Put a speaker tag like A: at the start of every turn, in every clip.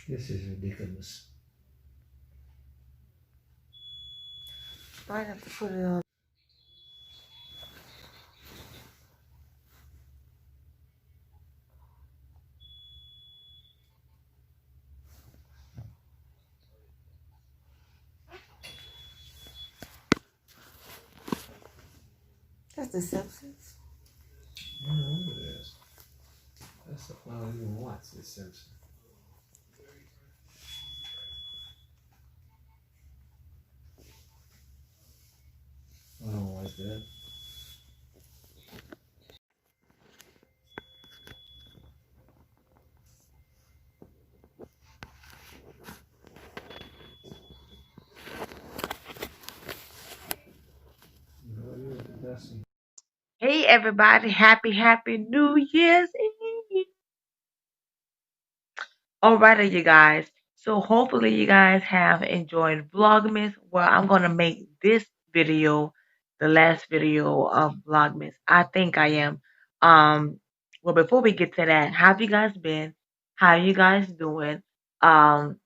A: This is ridiculous.
B: Might have to put it on. That's the Simpsons.
A: I don't know what it is. That's the I don't even watch this Simpson. I don't watch that. No, you're the best.
B: Hey everybody, happy New Year's Eve. Alrighty, you guys. So hopefully you guys have enjoyed Vlogmas. Well, I'm gonna make this video the last video of Vlogmas. I think I am. Well, before we get to that, how have you guys been? How you guys doing? Um,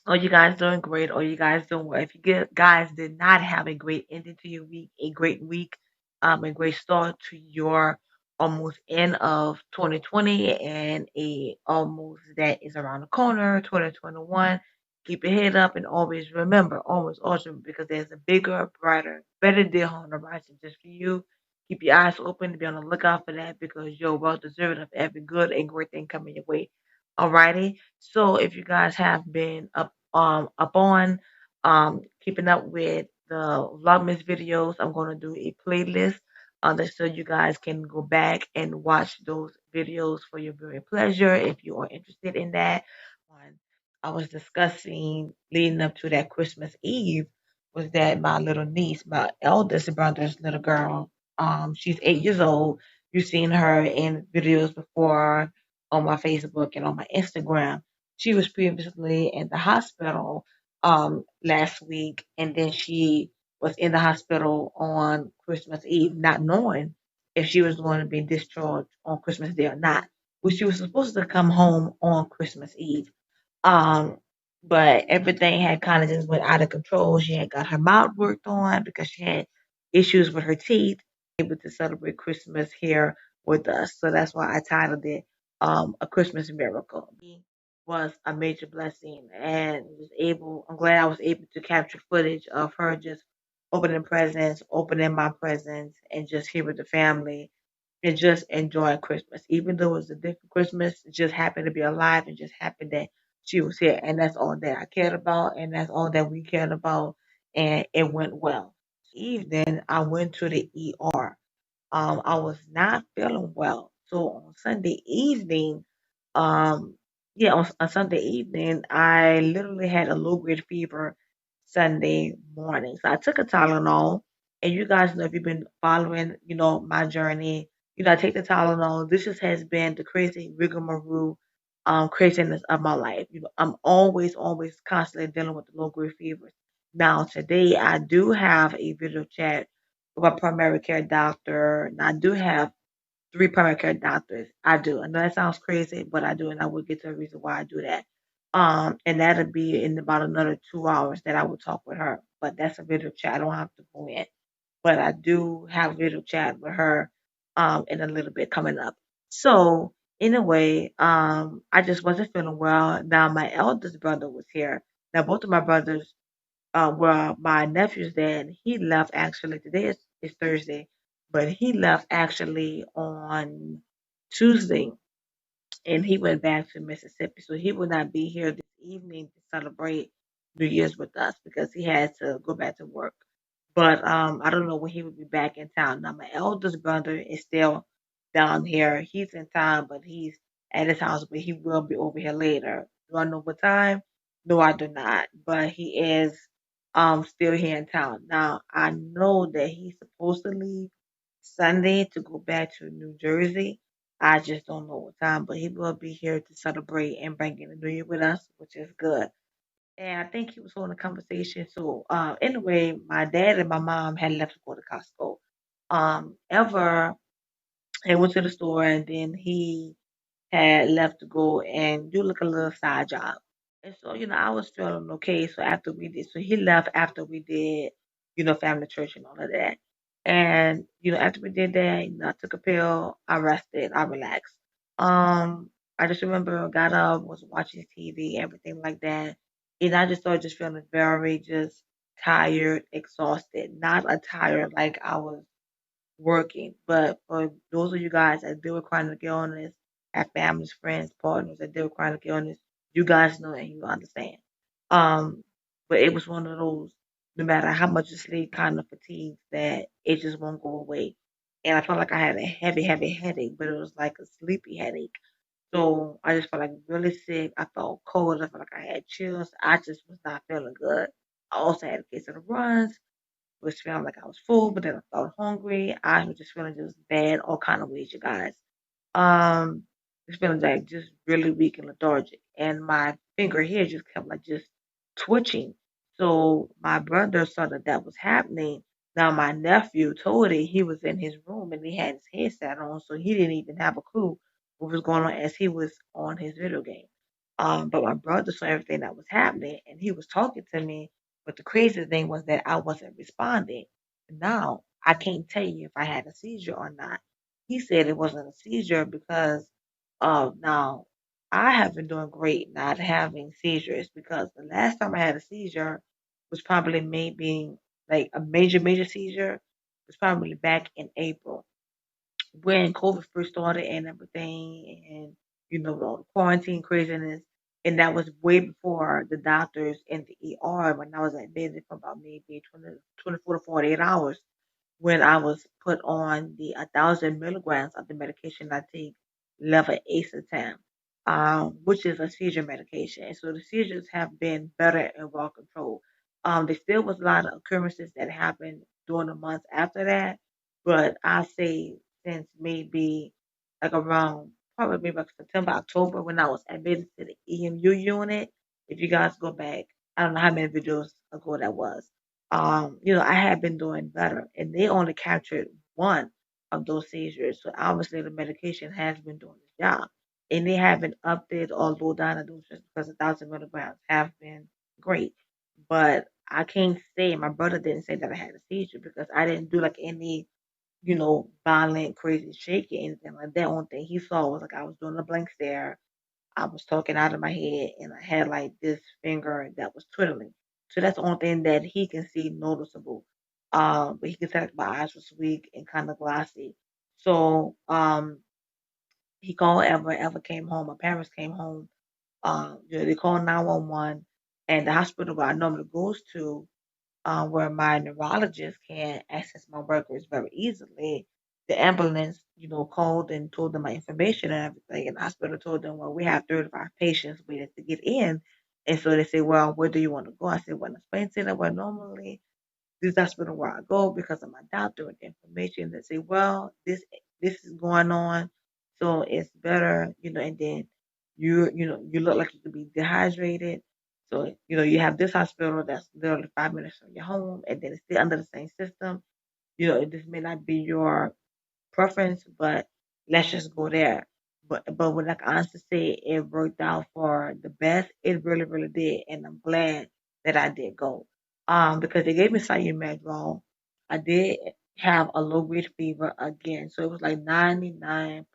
B: are you guys doing great? Are you guys doing well? If you guys did not have a great ending to your week, a great week, a great start to your almost end of 2020 and a almost that is around the corner, 2021. Keep your head up and always remember, always awesome because there's a bigger, brighter, better day on the horizon just for you. Keep your eyes open to be on the lookout for that because you're well deserving of every good and great thing coming your way. Alrighty. So if you guys have been up on keeping up with the Vlogmas videos, I'm gonna do a playlist so you guys can go back and watch those videos for your viewing pleasure if you are interested in that. One I was discussing leading up to that Christmas Eve was that my little niece, my eldest brother's little girl, she's 8 years old. You've seen her in videos before on my Facebook and on my Instagram. She was previously in the hospital last week, and then she was in the hospital on Christmas Eve, not knowing if she was going to be discharged on Christmas Day or not. Well, she was supposed to come home on Christmas Eve. Um, but everything had kind of just went out of control. She had got her mouth worked on because she had issues with her teeth. Able to celebrate Christmas here with us, so that's why I titled it "A Christmas Miracle." It was a major blessing, and was able. I'm glad I was able to capture footage of her just opening presents, opening my presents, and just here with the family and just enjoying Christmas. Even though it was a different Christmas, it just happened to be alive and just happened that she was here. And that's all that I cared about. And that's all that we cared about. And it went well. Evening, I went to the ER. I was not feeling well. So on Sunday evening, um, yeah, on Sunday evening, I literally had a low grade fever Sunday morning. So I took a Tylenol, and you guys know if you've been following, my journey, I take the Tylenol. This just has been the crazy rigmarole, craziness of my life. I'm always constantly dealing with the low grade fevers. Now today, I do have a video chat with my primary care doctor. And I do have three primary care doctors. I do. I know that sounds crazy, but I do, and I will get to the reason why I do that. And that'll be in about another 2 hours that I will talk with her. But that's a video chat. I don't have to go in. But I do have a video chat with her in a little bit coming up. So anyway, I just wasn't feeling well. Now my eldest brother was here. Now both of my brothers well, my nephew's dad, he left actually. Today is Thursday, but he left actually on Tuesday and he went back to Mississippi. So he will not be here this evening to celebrate New Year's with us because he had to go back to work. But I don't know when he will be back in town. Now my eldest brother is still down here. He's in town, but he's at his house, but he will be over here later. Do I know what time? No, I do not. But he is still here in town. Now I know that he's supposed to leave Sunday to go back to New Jersey. I just don't know what time, but he will be here to celebrate and bring in the new year with us, which is good. And I think he was holding a conversation. So anyway, my dad and my mom had left to go to Costco. Ever he went to the store and then he had left to go and do like a little side job. And so, I was feeling okay. So after we did, so he left after we did, family church and all of that. And, after we did that, I took a pill, I rested, I relaxed. Um, I just remember I got up, was watching TV, everything like that. And I just started just feeling very just tired, exhausted. Not a tired like I was working. But for those of you guys that deal with chronic illness, have families, friends, partners that deal with chronic illness, you guys know and you understand. Um, but it was one of those, no matter how much you sleep, kind of fatigues that it just won't go away. And I felt like I had a heavy, heavy headache, but it was like a sleepy headache. So I just felt like really sick. I felt cold. I felt like I had chills. I just was not feeling good. I also had a case of the runs, was feeling like I was full, but then I felt hungry. I was just feeling just bad, all kind of ways, you guys. Um, just feeling like just really weak and lethargic, and my finger here just kept like just twitching. So my brother saw that that was happening. Now my nephew told it. He was in his room and he had his headset on, so he didn't even have a clue what was going on as he was on his video game. But my brother saw everything that was happening, and he was talking to me. But the craziest thing was that I wasn't responding. Now I can't tell you if I had a seizure or not. He said it wasn't a seizure because now I have been doing great not having seizures, because the last time I had a seizure was probably maybe like a major, major seizure was probably back in April when COVID first started and everything, and all the quarantine craziness, and that was way before the doctors in the ER when I was admitted for about maybe 24 to 48 hours when I was put on the 1,000 milligrams of the medication I take, levoacetam, which is a seizure medication. And so the seizures have been better and well controlled. There still was a lot of occurrences that happened during the months after that, but I say since maybe like around probably maybe like September, October when I was admitted to the EMU unit. If you guys go back, I don't know how many videos ago that was. I had been doing better, and they only captured one of those seizures. So obviously, the medication has been doing its job, and they haven't upped it or lowered down the doses because 1,000 milligrams have been great. But I can't say my brother didn't say that I had a seizure because I didn't do like any, violent, crazy shaking, anything like that. Only thing he saw was like I was doing a blank stare, I was talking out of my head, and I had like this finger that was twiddling. So that's the only thing that he can see noticeable. But he can tell like my eyes was weak and kind of glassy. So he called Ever came home. My parents came home. They called 911, and the hospital where I normally goes to, where my neurologist can access my records very easily. The ambulance, called and told them my information and everything. And the hospital told them, well, we have 35 patients waiting to get in. And so they say, well, where do you want to go? I said, well, explain to them, well, normally this hospital where I go because of my doctor and information. They say, well, this is going on, so it's better, and then you look like you could be dehydrated. So, you have this hospital that's literally 5 minutes from your home, and then it's still under the same system. This may not be your preference, but let's just go there. But when I can honestly say it worked out for the best, it really, really did. And I'm glad that I did go. Because they gave me Cyumedrol. I did have a low grade fever again. So it was like 99.7.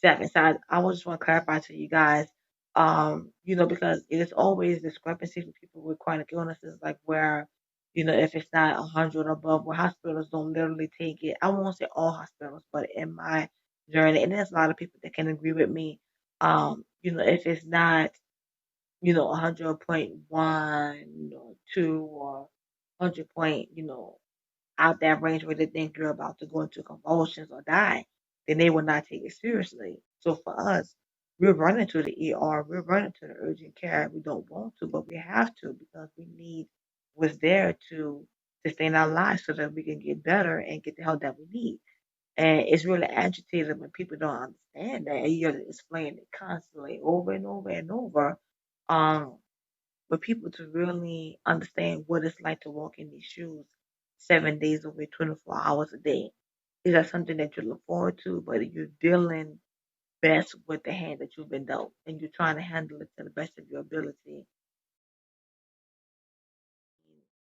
B: So I just want to clarify to you guys, because it is always discrepancies with people with chronic illnesses, like where, if it's not 100 or above, where hospitals don't literally take it. I won't say all hospitals, but in my journey, and there's a lot of people that can agree with me. If it's not, 100.1, 2 or 100 point, out that range where they think you're about to go into convulsions or die, then they will not take it seriously. So for us, we're running to the ER, we're running to the urgent care. We don't want to, but we have to because we need what's there to sustain our lives so that we can get better and get the help that we need. And it's really agitating when people don't understand that. And you got to explain it constantly over and over and over. Um, for people to really understand what it's like to walk in these shoes 7 days a week, 24 hours a day. Is that something that you look forward to, but you're dealing best with the hand that you've been dealt, and you're trying to handle it to the best of your ability.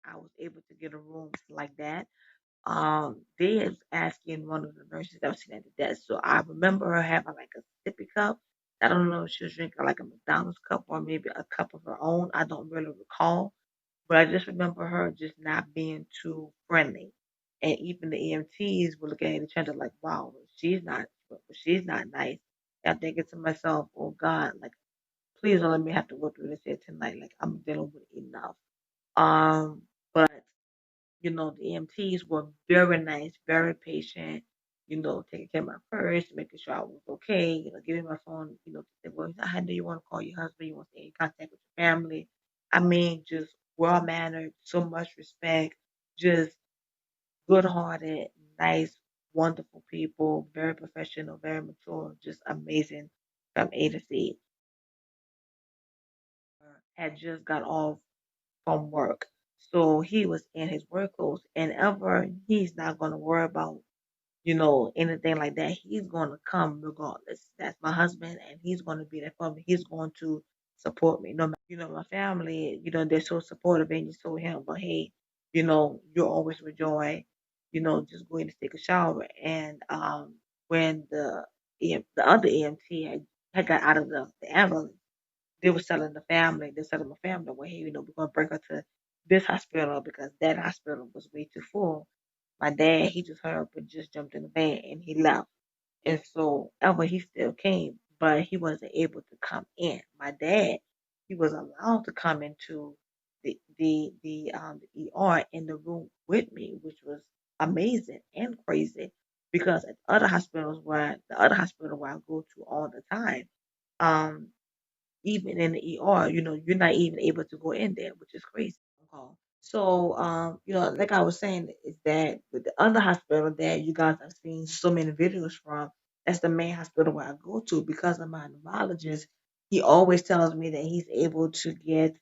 B: I was able to get a room like that. They is asking one of the nurses that was sitting at the desk. So I remember her having like a sippy cup. I don't know if she was drinking like a McDonald's cup or maybe a cup of her own. I don't really recall. But I just remember her just not being too friendly. And even the EMTs were looking at each other like, wow, she's not nice. And I'm thinking to myself, oh God, like please don't let me have to go through this here tonight. Like I'm dealing with enough. But the EMTs were very nice, very patient, taking care of my purse, making sure I was okay, giving my phone, to say, well, I know you want to call your husband, you want to stay in contact with your family. I mean, just well mannered, so much respect, just good hearted, nice, wonderful people, very professional, very mature, just amazing from A to Z. Had just got off from work. So he was in his work clothes, and ever he's not going to worry about, anything like that. He's going to come regardless. That's my husband, and he's going to be there for me. He's going to support me. No matter, my family, they're so supportive, and you told him, but hey, you're always with joy. Just go in and take a shower. And when the other EMT had got out of the ambulance, they were telling the family, they were telling my family, well, hey, we're gonna bring her to this hospital because that hospital was way too full. My dad, he just hurried up and just jumped in the van and he left. And so ever he still came, but he wasn't able to come in. My dad, he was allowed to come into the ER in the room with me, which was amazing and crazy because at the other hospital where I go to all the time, um, even in the ER, you're not even able to go in there, which is crazy. So, like I was saying, is that with the other hospital that you guys have seen so many videos from, that's the main hospital where I go to because of my neurologist. He always tells me that he's able to get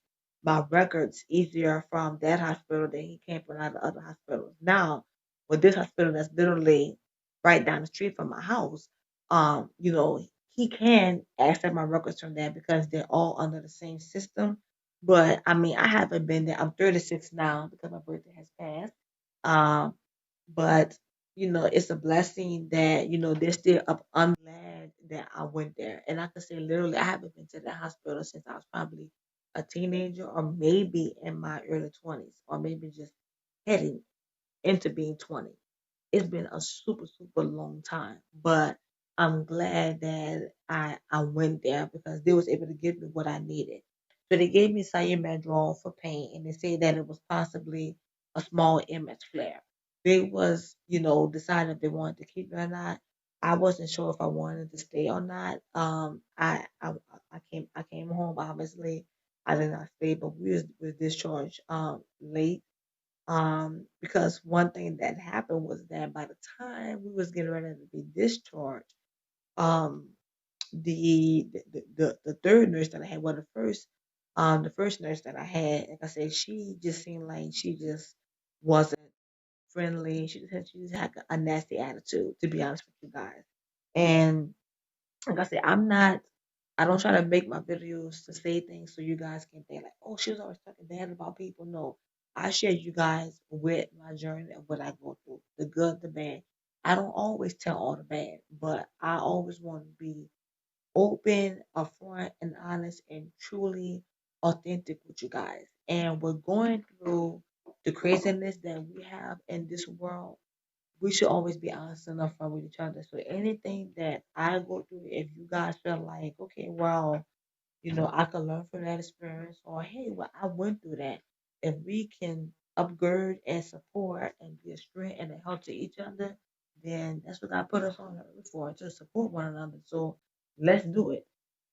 B: my records easier from that hospital than he can from the other hospitals. Now, with this hospital that's literally right down the street from my house, he can access my records from there because they're all under the same system. But I mean, I haven't been there. I'm 36 now because my birthday has passed. Um, but it's a blessing that they're still up. I'm glad that I went there, and I can say literally, I haven't been to the hospital since I was probably a teenager, or maybe in my early 20s, or maybe just heading into being 20. It's been a super, super long time, but I'm glad that I went there because they was able to give me what I needed. So they gave me Cyamedrol for pain, and they said that it was possibly a small MS flare. They was, deciding if they wanted to keep me or not. I wasn't sure if I wanted to stay or not. I came home. Obviously, I did not stay, but we was discharged late, because one thing that happened was that by the time we was getting ready to be discharged, um, the third nurse that I had, well, the first nurse that I had, like I said, she just seemed like she just wasn't friendly. She just had a nasty attitude, to be honest with you guys. And like I said, I don't try to make my videos to say things so you guys can think like, oh, she was always talking bad about people. No, I share you guys with my journey of what I go through, the good, the bad. I don't always tell all the bad, but I always want to be open, upfront, and honest, and truly authentic with you guys. And we're going through the craziness that we have in this world. We should always be honest and upfront with each other. So anything that I go through, if you guys feel like, okay, well, I can learn from that experience, or hey, well, I went through that. If we can upgird and support and be a strength and a help to each other, then that's what God put us on earth for, to support one another. So let's do it.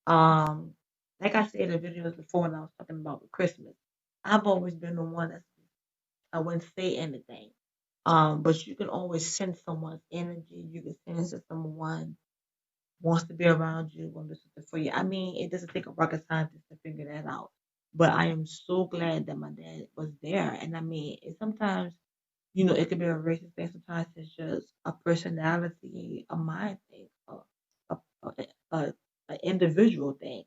B: Um, like I said in the videos before when I was talking about Christmas, I've always been the one that I wouldn't say anything. But you can always sense someone's energy. You can sense that someone wants to be around you, want to do something for you. I mean, it doesn't take a rocket scientist to figure that out. But I am so glad that my dad was there. And I mean, sometimes, it could be a racist thing. Sometimes it's just a personality, a mind thing, a, an individual thing.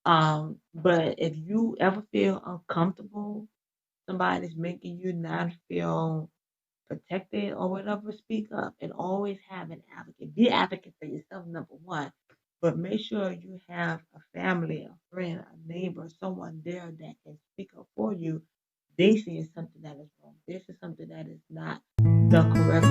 B: But if you ever feel uncomfortable, somebody's making you not feel protected or whatever, speak up and always have an advocate. Be an advocate for yourself, number one. But make sure you have a family, a friend, a neighbor, someone there that can speak up for you. They see something that is wrong. This is something that is not the correct